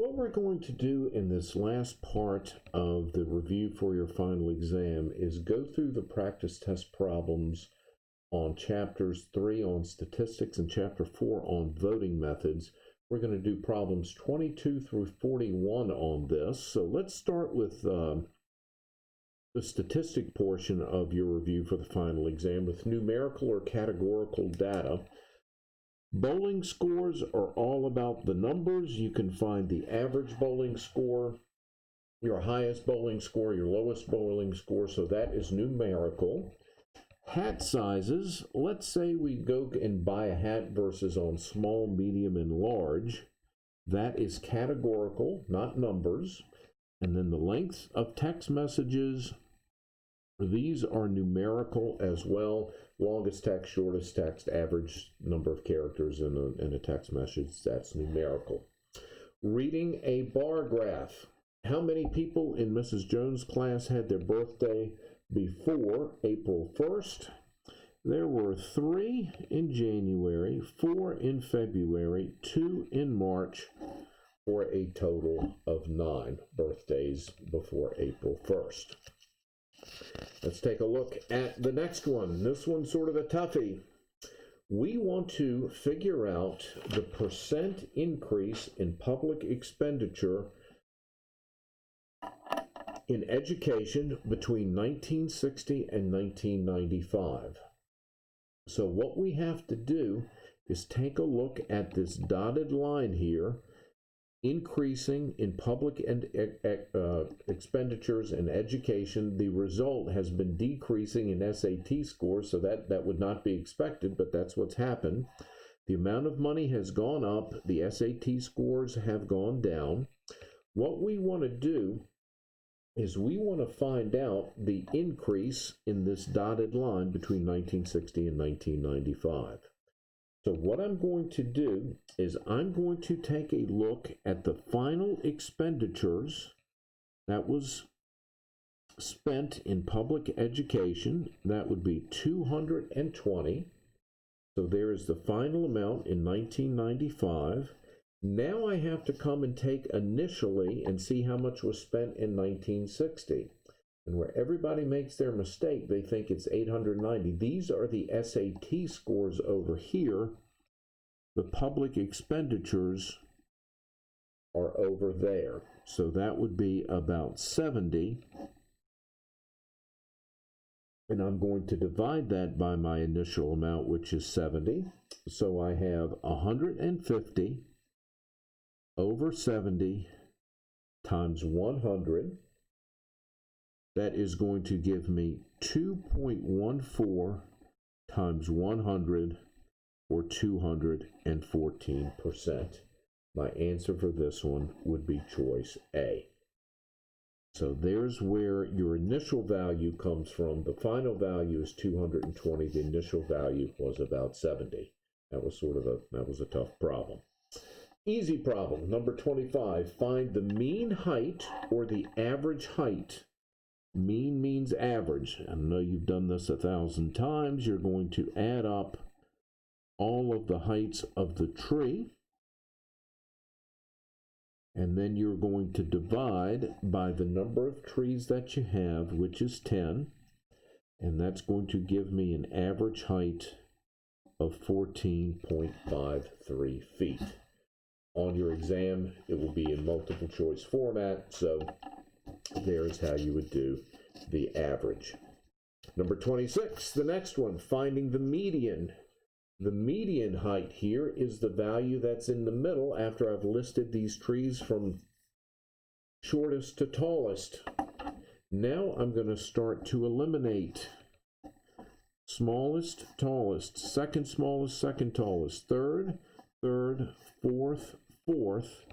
what we're going to do in this last part of the review for your final exam is go through the practice test problems on chapters 3 on statistics and chapter 4 on voting methods. We're going to do problems 22 through 41 on this. So let's start with the statistic portion of your review for the final exam with numerical or categorical data. Bowling scores are all about the numbers. You can find the average bowling score, your highest bowling score, your lowest bowling score, so that is numerical. Hat sizes, let's say we go and buy a hat versus on small, medium, and large. That is categorical, not numbers. And then the length of text messages, these are numerical as well. Longest text, shortest text, average number of characters in a text message, that's numerical. Reading a bar graph. How many people in Mrs. Jones' class had their birthday before April 1st? There were 3 in January, 4 in February, 2 in March, for a total of 9 birthdays before April 1st. Let's take a look at the next one. This one's sort of a toughie. We want to figure out the percent increase in public expenditure in education between 1960 and 1995. So what we have to do is take a look at this dotted line here, increasing in public and expenditures in education. The result has been decreasing in SAT scores, so that would not be expected, but that's what's happened. The amount of money has gone up, the SAT scores have gone down. What we want to do is we want to find out the increase in this dotted line between 1960 and 1995. So what I'm going to do is I'm going to take a look at the final expenditures that was spent in public education. That would be 220. So there is the final amount in 1995. Now I have to come and take initially and see how much was spent in 1960. And where everybody makes their mistake, they think it's 890. These are the SAT scores over here. The public expenditures are over there. So that would be about 70. And I'm going to divide that by my initial amount, which is 70. So I have 150 over 70 times 100. That is going to give me 2.14 times 100, or 214%. My answer for this one would be choice A. So there's where your initial value comes from. The final value is 220. The initial value was about 70. That was a tough problem. Easy problem, number 25. Find the mean height or the average height. Mean means average. I know you've done this 1,000 times. You're going to add up all of the heights of the tree, and then you're going to divide by the number of trees that you have, which is 10, and that's going to give me an average height of 14.53 feet. On your exam, it will be in multiple choice format, so there's how you would do the average. Number 26, the next one, finding the median. The median height here is the value that's in the middle after I've listed these trees from shortest to tallest. Now I'm going to start to eliminate smallest, tallest, second smallest, second tallest, third, fourth,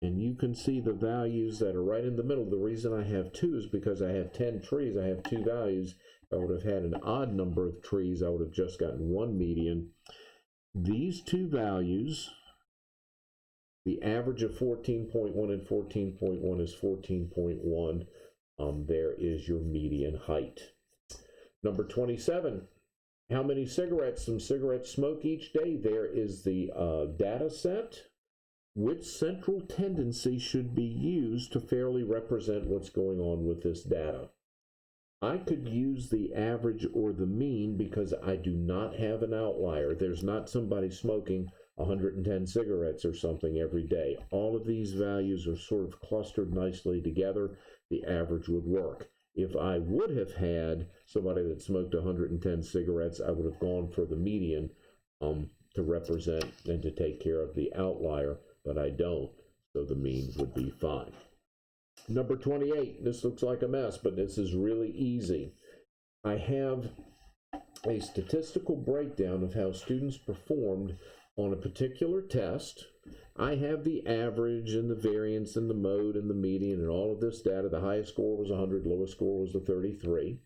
and you can see the values that are right in the middle. The reason I have 2 is because I have 10 trees. I have 2 values. If I would have had an odd number of trees, I would have just gotten 1 median. These 2 values, the average of 14.1 and 14.1 is 14.1. There is your median height. Number 27, how many cigarettes some cigarettes smoke each day? There is the data set. which central tendency should be used to fairly represent what's going on with this data? I could use the average or the mean because I do not have an outlier. There's not somebody smoking 110 cigarettes or something every day. All of these values are sort of clustered nicely together. The average would work. If I would have had somebody that smoked 110 cigarettes, I would have gone for the median to represent and to take care of the outlier, but I don't, so the mean would be fine. Number 28, this looks like a mess, but this is really easy. I have a statistical breakdown of how students performed on a particular test. I have the average and the variance and the mode and the median and all of this data. The highest score was 100, lowest score was a 33.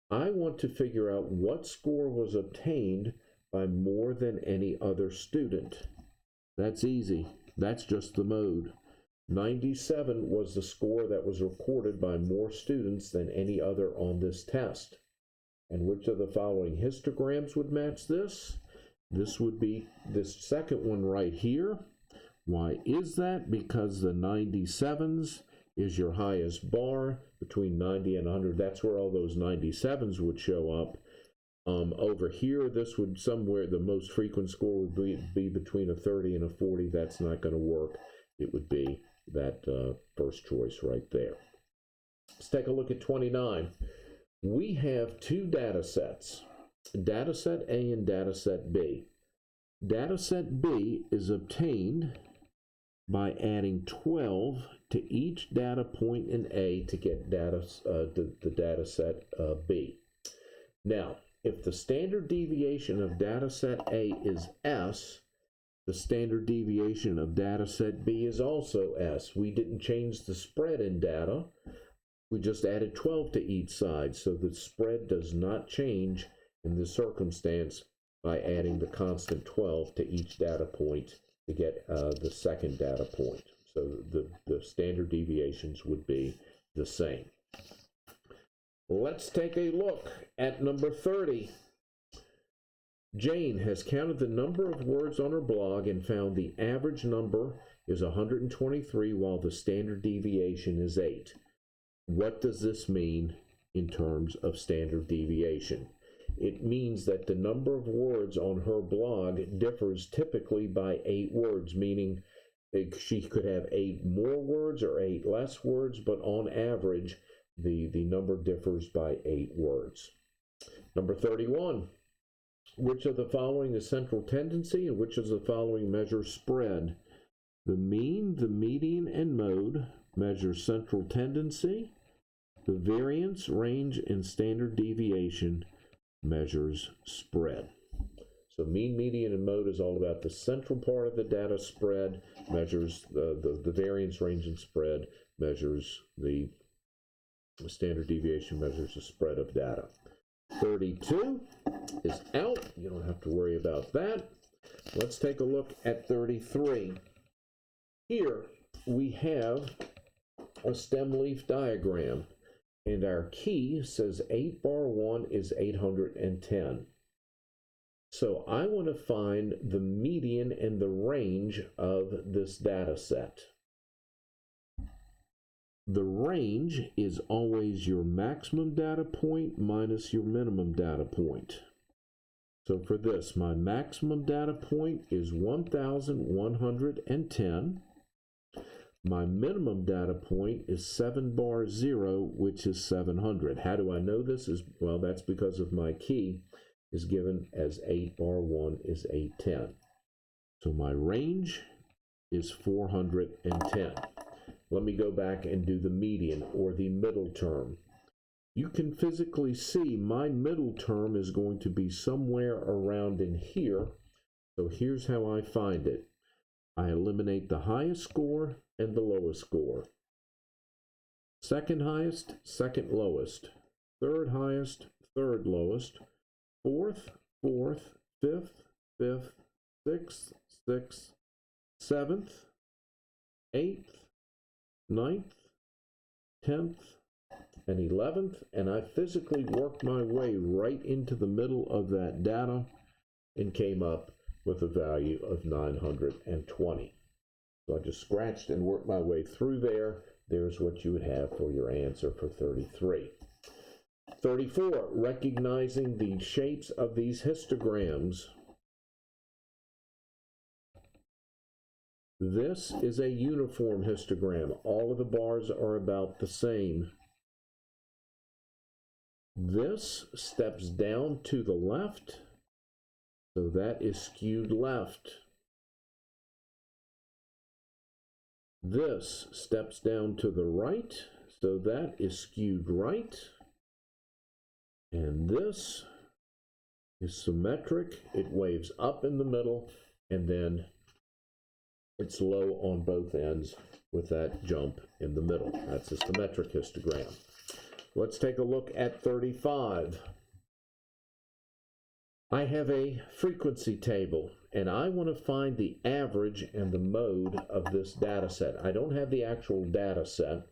I want to figure out what score was obtained by more than any other student. That's easy. That's just the mode. 97 was the score that was recorded by more students than any other on this test. And which of the following histograms would match this? This would be this second one right here. Why is that? Because the 97s is your highest bar between 90 and 100. That's where all those 97s would show up. Over here, this would somewhere, the most frequent score would be between a 30 and a 40. That's not going to work. It would be that first choice right there. Let's take a look at 29. We have two data sets, data set A and data set B. Data set B is obtained by adding 12 to each data point in A to get the data set B. Now, if the standard deviation of data set A is S, the standard deviation of data set B is also S. We didn't change the spread in data. We just added 12 to each side, so the spread does not change in this circumstance by adding the constant 12 to each data point to get the second data point. So the standard deviations would be the same. Let's take a look at number 30. Jane has counted the number of words on her blog and found the average number is 123 while the standard deviation is 8. What does this mean in terms of standard deviation? It means that the number of words on her blog differs typically by 8 words, meaning she could have 8 more words or 8 less words, but on average, the number differs by 8 words. Number 31. Which of the following is central tendency and which of the following measures spread? The mean, the median, and mode measure central tendency. The variance, range, and standard deviation measures spread. So mean, median, and mode is all about the central part of the data. Spread measures the variance, range, and spread measures the standard deviation measures the spread of data. 32 is out. You don't have to worry about that. Let's take a look at 33. Here we have a stem leaf diagram, and our key says 8 bar 1 is 810. So I want to find the median and the range of this data set. The range is always your maximum data point minus your minimum data point. So for this, my maximum data point is 1,110. My minimum data point is 7 bar 0, which is 700. How do I know this? Well, that's because of my key is given as 8 bar 1 is 810. So my range is 410. Let me go back and do the median or the middle term. You can physically see my middle term is going to be somewhere around in here. So here's how I find it. I eliminate the highest score and the lowest score. Second highest, second lowest. Third highest, third lowest. Fourth, fourth, fifth, fifth, sixth, sixth, seventh, eighth, 9th, 10th, and 11th, and I physically worked my way right into the middle of that data and came up with a value of 920. So I just scratched and worked my way through there. There's what you would have for your answer for 33. 34, recognizing the shapes of these histograms. This is a uniform histogram. All of the bars are about the same. This steps down to the left, so that is skewed left. This steps down to the right, so that is skewed right. And this is symmetric. It waves up in the middle, and then it's low on both ends with that jump in the middle. That's a symmetric histogram. Let's take a look at 35. I have a frequency table, and I want to find the average and the mode of this data set. I don't have the actual data set.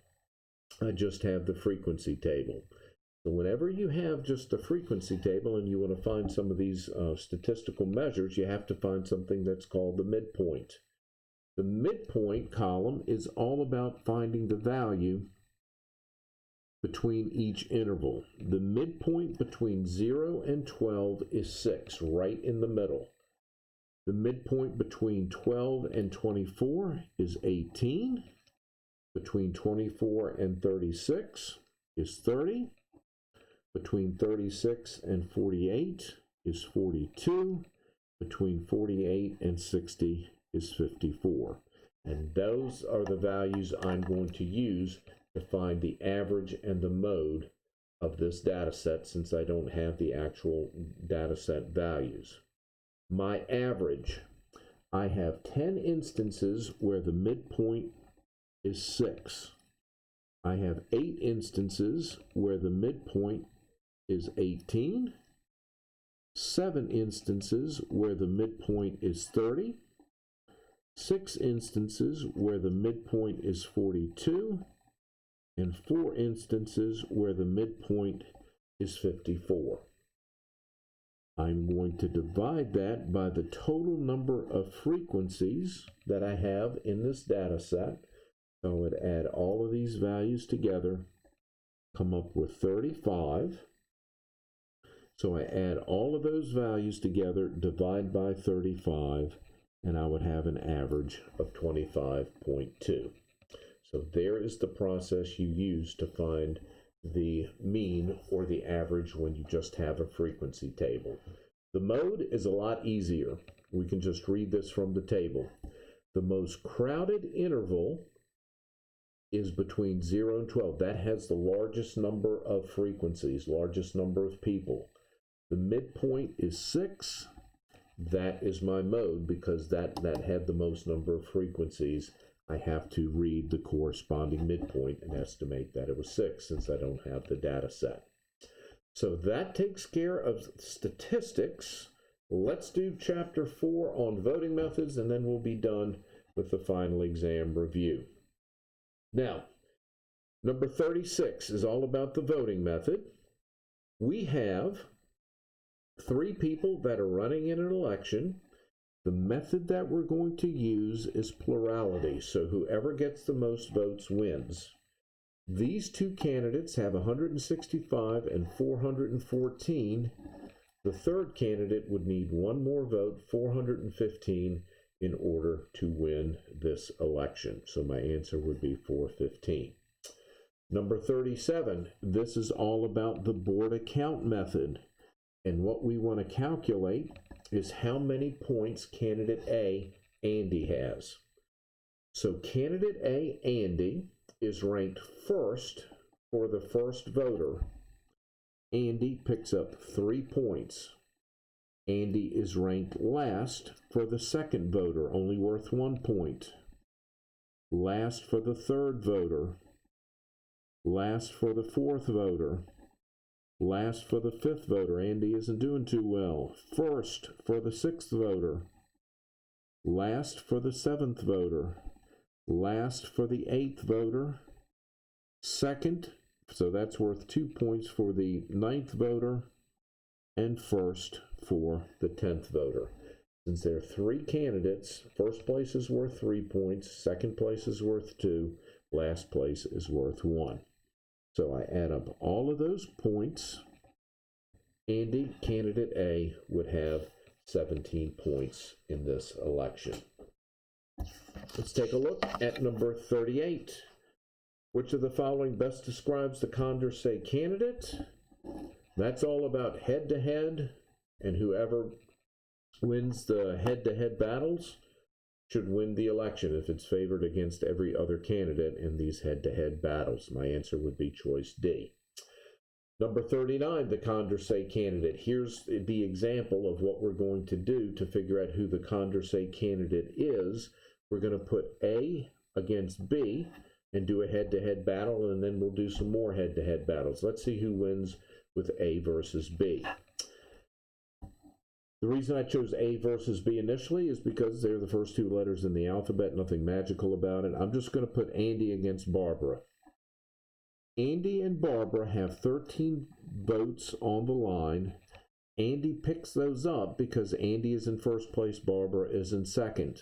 I just have the frequency table. So whenever you have just a frequency table and you want to find some of these statistical measures, you have to find something that's called the midpoint. The midpoint column is all about finding the value between each interval. The midpoint between 0 and 12 is 6, right in the middle. The midpoint between 12 and 24 is 18. Between 24 and 36 is 30. Between 36 and 48 is 42. Between 48 and 60 is 54. And those are the values I'm going to use to find the average and the mode of this data set, since I don't have the actual data set values. My average, I have 10 instances where the midpoint is 6. I have 8 instances where the midpoint is 18, 7 instances where the midpoint is 30, 6 instances where the midpoint is 42, and 4 instances where the midpoint is 54. I'm going to divide that by the total number of frequencies that I have in this data set. So I would add all of these values together, come up with 35. So I add all of those values together, divide by 35, and I would have an average of 25.2. So there is the process you use to find the mean or the average when you just have a frequency table. The mode is a lot easier. We can just read this from the table. The most crowded interval is between 0 and 12. That has the largest number of frequencies, largest number of people. The midpoint is 6. That is my mode because that had the most number of frequencies. I have to read the corresponding midpoint and estimate that it was 6 since I don't have the data set. So that takes care of statistics. Let's do chapter 4 on voting methods, and then we'll be done with the final exam review. Now, number 36 is all about the voting method. We have 3 people that are running in an election. The method that we're going to use is plurality, so whoever gets the most votes wins. These 2 candidates have 165 and 414. The third candidate would need 1 more vote, 415, in order to win this election. So my answer would be 415. Number 37, this is all about the board account method. And what we want to calculate is how many points candidate A, Andy, has. So candidate A, Andy, is ranked first for the first voter. Andy picks up 3 points. Andy is ranked last for the second voter, only worth 1 point. Last for the third voter. Last for the fourth voter. Last for the fifth voter. Andy isn't doing too well. First for the sixth voter. Last for the seventh voter. Last for the eighth voter. Second, so that's worth 2 points for the ninth voter. And first for the 10th voter. Since there are three candidates, first place is worth 3 points, second place is worth 2, last place is worth 1. So I add up all of those points. Andy, candidate A, would have 17 points in this election. Let's take a look at number 38. Which of the following best describes the Condorcet candidate? That's all about head-to-head, and whoever wins the head-to-head battles should win the election if it's favored against every other candidate in these head-to-head battles. My answer would be choice D. Number 39, the Condorcet candidate. Here's the example of what we're going to do to figure out who the Condorcet candidate is. We're going to put A against B and do a head-to-head battle, and then we'll do some more head-to-head battles. Let's see who wins with A versus B. The reason I chose A versus B initially is because they're the first two letters in the alphabet, nothing magical about it. I'm just going to put Andy against Barbara. Andy and Barbara have 13 votes on the line. Andy picks those up because Andy is in first place, Barbara is in second.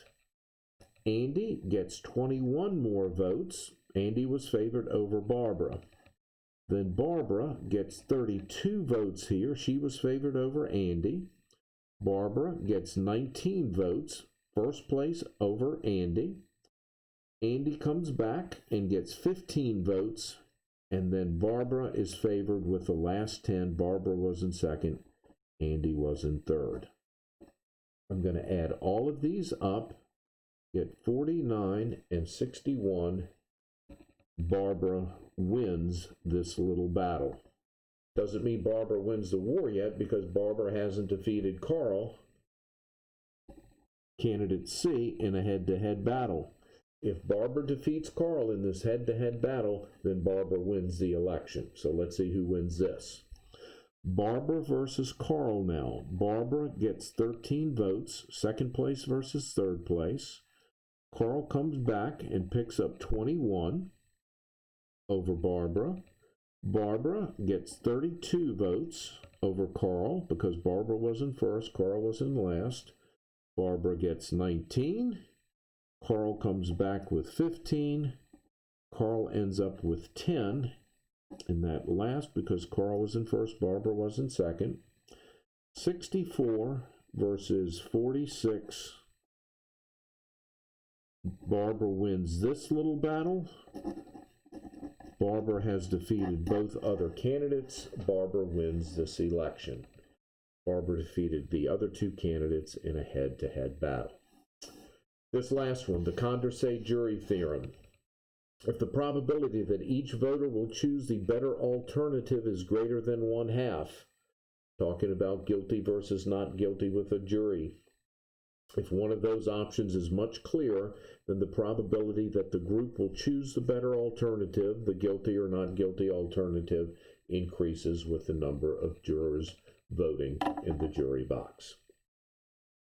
Andy gets 21 more votes. Andy was favored over Barbara. Then Barbara gets 32 votes here. She was favored over Andy. Barbara gets 19 votes, first place over Andy. Andy comes back and gets 15 votes, and then Barbara is favored with the last 10. Barbara was in second, Andy was in third. I'm going to add all of these up, get 49 and 61. Barbara wins this little battle. Doesn't mean Barbara wins the war yet, because Barbara hasn't defeated Carl, candidate C, in a head-to-head battle. If Barbara defeats Carl in this head-to-head battle, then Barbara wins the election. So let's see who wins this. Barbara versus Carl now. Barbara gets 13 votes, second place versus third place. Carl comes back and picks up 21 over Barbara. Barbara gets 32 votes over Carl because Barbara was in first, Carl was in last. Barbara gets 19. Carl comes back with 15. Carl ends up with 10 in that last because Carl was in first, Barbara was in second. 64 versus 46. Barbara wins this little battle. Barbara has defeated both other candidates. Barbara wins this election. Barbara defeated the other two candidates in a head-to-head battle. This last one, the Condorcet jury theorem. If the probability that each voter will choose the better alternative is greater than 1/2, talking about guilty versus not guilty with a jury, if one of those options is much clearer, then the probability that the group will choose the better alternative, the guilty or not guilty alternative, increases with the number of jurors voting in the jury box.